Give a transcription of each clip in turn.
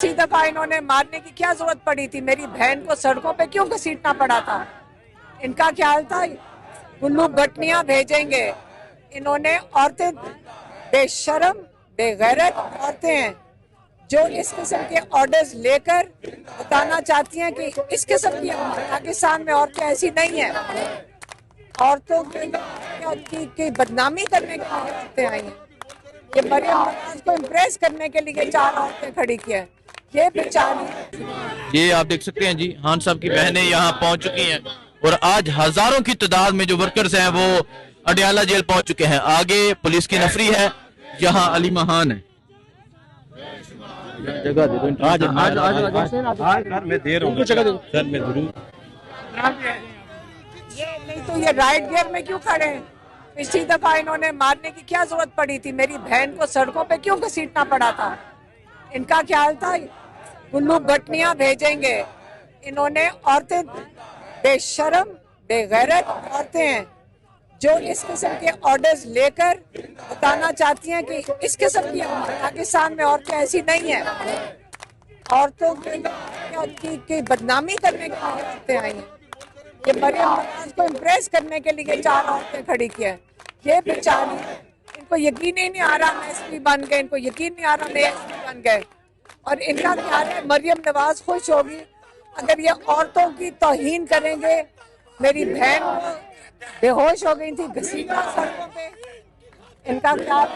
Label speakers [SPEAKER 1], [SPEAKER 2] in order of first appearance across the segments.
[SPEAKER 1] इसी दफा इन्होंने मारने की क्या जरूरत पड़ी थी? मेरी बहन को सड़कों पे क्यों घसीटना पड़ा था? इनका ख्याल था गुल्लू गटनियां भेजेंगे। इन्होंने औरतें, बेशर्म बेगैरत औरतें हैं जो इस किस्म के ऑर्डर्स लेकर बताना चाहती हैं कि इस किस्म की पाकिस्तान में औरतें ऐसी नहीं हैं। औरतों की बदनामी करने के लिए औरतें आई हैं। ये मरियम नवाज को इम्प्रेस करने के लिए 4 औरतें खड़ी की हैं। ये बेचारी,
[SPEAKER 2] ये आप देख सकते हैं जी, खान साहब की बहनें यहाँ पहुंच चुकी हैं और आज हजारों की तादाद में जो वर्कर्स हैं वो अडयाला जेल पहुंच चुके हैं। आगे पुलिस की नफरी है, यहाँ अली महान है। जगह दे दो, आज
[SPEAKER 3] मैं दे रहा हूँ सर, मैं जरूर।
[SPEAKER 1] ये नहीं तो ये राइट गियर में क्यों खड़े हैं? पिछली दफा इन्होंने मारने की क्या जरूरत पड़ी थी? मेरी बहन को सड़कों पे क्यों घसीटना पड़ा था? इनका ख्याल था गुल्लू गटनियां भेजेंगे। इन्होंने औरतें, बेशर्म बेगैरत औरतें हैं जो इस किस्म के ऑर्डर्स लेकर बताना चाहती हैं कि इस किस्म की पाकिस्तान में औरतें ऐसी नहीं हैं। औरतों की बदनामी करने के लिए औरतें आई हैं। ये मरियम नवाज को इम्प्रेस करने के लिए 4 औरतें खड़ी की हैं। ये बेचारी, इनको यकीन ही नहीं आ रहा हम एसपी बन गए, इनको यकीन नहीं आ रहा हम एसपी बन गए। और इनका ख्याल है मरियम नवाज खुश होगी अगर ये औरतों की तौहीन करेंगे। मेरी बहन बेहोश हो गई थी, घसीटा सड़कों पे। इनका ख्याल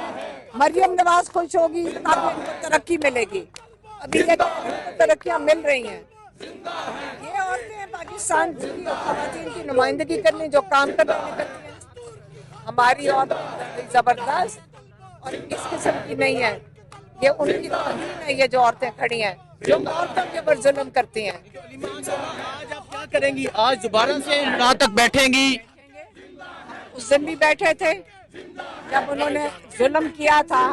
[SPEAKER 1] मरियम नवाज खुश होगी तब इनको तरक्की मिलेगी। अभी इनको तरक्कियां मिल रही हैं। ये औरतें पाकिस्तान की ख़वातीन की नुमाइंदगी करने जो काम करने निकलती हैं। हमारी औरतें जबरदस्त और इस किस्म की नहीं है। ये उनकी तौहीन है, ये जो औरतें खड़ी हैं जो औरतों के ऊपर जुल्म करती हैं।
[SPEAKER 2] आज आप क्या करेंगी? आज दोबारा से रात तक बैठेंगी?
[SPEAKER 1] उस दिन भी बैठे थे जब उन्होंने जुल्म किया था,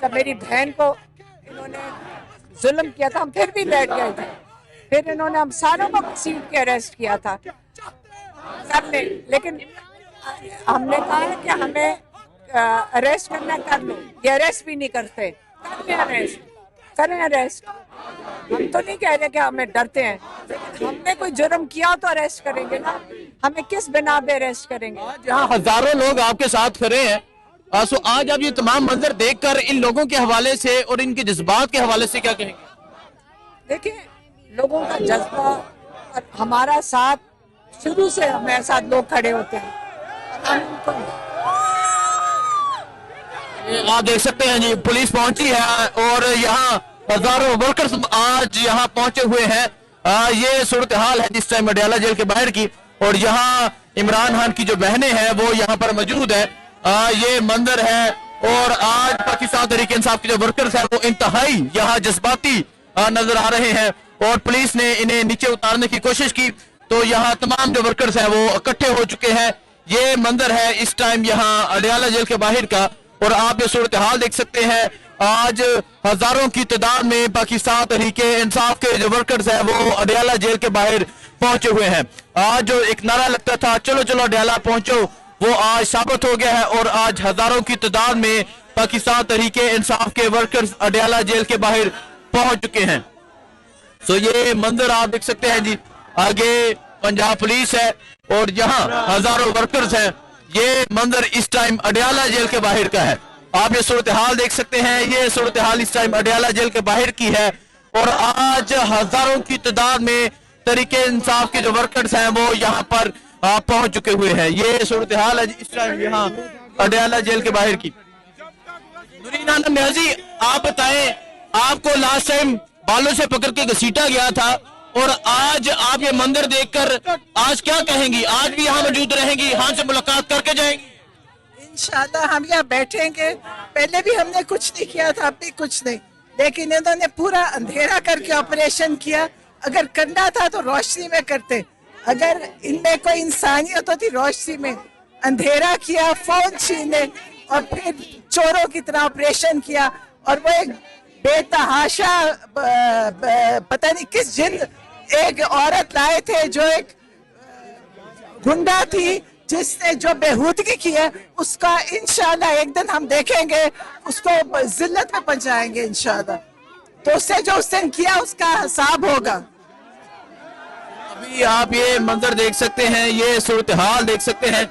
[SPEAKER 1] जब मेरी बहन को इन्होंने जुल्म किया था, हम फिर भी बैठ गए थे। फिर इन्होंने हम सारों को घसीट के अरेस्ट किया था कर ले, लेकिन हमने कहा है कि हमें अरेस्ट करना कर लो। ये अरेस्ट भी नहीं करते। करें अरेस्ट। हम तो नहीं कह रहे कि हमें डरते हैं, हमने कोई जुर्म किया तो अरेस्ट करेंगे ना। हमें किस बिना पे अरेस्ट करेंगे?
[SPEAKER 2] आज यहाँ हजारों लोग आपके साथ खड़े हैं। सो आज आप ये तमाम मंजर देखकर इन लोगों के हवाले से और इनके जज्बात के हवाले से क्या कहेंगे?
[SPEAKER 1] देखिए, लोगों का जज्बा और हमारा साथ शुरू से हमारे साथ लोग खड़े होते हैं।
[SPEAKER 2] आप देख सकते हैं जी, पुलिस पहुंची है और यहाँ हजारों वर्कर्स आज यहाँ पहुंचे हुए हैं। ये सूरत हाल है जिस टाइम अडयाला जेल के बाहर की, और यहाँ इमरान खान की जो बहनें हैं वो यहाँ पर मौजूद है। ये मंजर है और आज पाकिस्तान तहरीक इंसाफ के जो वर्कर्स हैं वो इंतहाई यहाँ जज्बाती नजर आ रहे हैं और पुलिस ने इन्हें नीचे उतारने की कोशिश की तो यहाँ तमाम जो वर्कर्स हैं वो इकट्ठे हो चुके हैं। ये मंजर है इस टाइम यहाँ अडयाला जेल के बाहर का, और आप ये सूरत हाल देख सकते हैं। आज हजारों की तादाद में पाकिस्तान तहरीक इंसाफ के जो वर्कर्स हैं वो अडयाला जेल के बाहर पहुंचे हुए हैं। आज जो एक नारा लगता था चलो चलो अडयाला पहुंचो, वो आज साबित हो गया है और आज हजारों की तादाद में पाकिस्तान तहरीक इंसाफ के वर्कर्स अडयाला जेल के बाहर पहुंच चुके हैं। सो ये मंजर आप देख सकते हैं जी, आगे पंजाब पुलिस है और यहाँ हजारों वर्कर्स हैं। ये मंजर इस टाइम अडयाला जेल के बाहर का है। आप ये सूरत हाल देख सकते हैं। ये सूरत हाल इस टाइम अडयाला जेल के बाहर की है और आज हजारों की तादाद में तहरीक इंसाफ के जो वर्कर्स हैं वो यहाँ पर पहुंच चुके हुए हैं। ये सूरत हाल है इस टाइम यहाँ अडयाला जेल के बाहर की। नूरीन आलम न्याजी, आप बताएं, आपको लास्ट टाइम बालों से पकड़ के घसीटा गया था और आज आप ये मंदिर देखकर आज क्या कहेंगी? आज भी यहाँ मौजूद रहेंगी, यहाँ से मुलाकात करके जाएंगी?
[SPEAKER 4] इंशाल्लाह हम यहाँ बैठेंगे। पहले भी हमने कुछ नहीं किया था, अब भी कुछ नहीं, लेकिन इन्होंने पूरा अंधेरा करके ऑपरेशन किया। अगर करना था तो रोशनी में करते। अगर इनमें कोई इंसानियत होती, रोशनी में अंधेरा किया, फोन छीने और फिर चोरों की तरह ऑपरेशन किया। और वो एक बेतहाशा पता नहीं किस जिन एक औरत लाए थे जो एक गुंडा थी जिसने जो बेहूदगी की है, उसका इंशाल्लाह एक दिन हम देखेंगे, उसको जिल्लत में पहुंचाएंगे इंशाल्लाह। तो उससे जो उसने किया उसका हिसाब होगा।
[SPEAKER 2] अभी आप ये मंजर देख सकते हैं, ये सूरत हाल देख सकते हैं,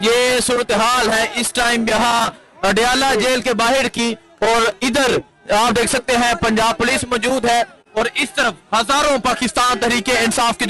[SPEAKER 2] ये सूरत हाल है इस टाइम यहाँ अडयाला जेल के बाहर की। और इधर आप देख सकते हैं पंजाब पुलिस मौजूद है और इस तरफ हजारों पाकिस्तान तहरीके इंसाफ के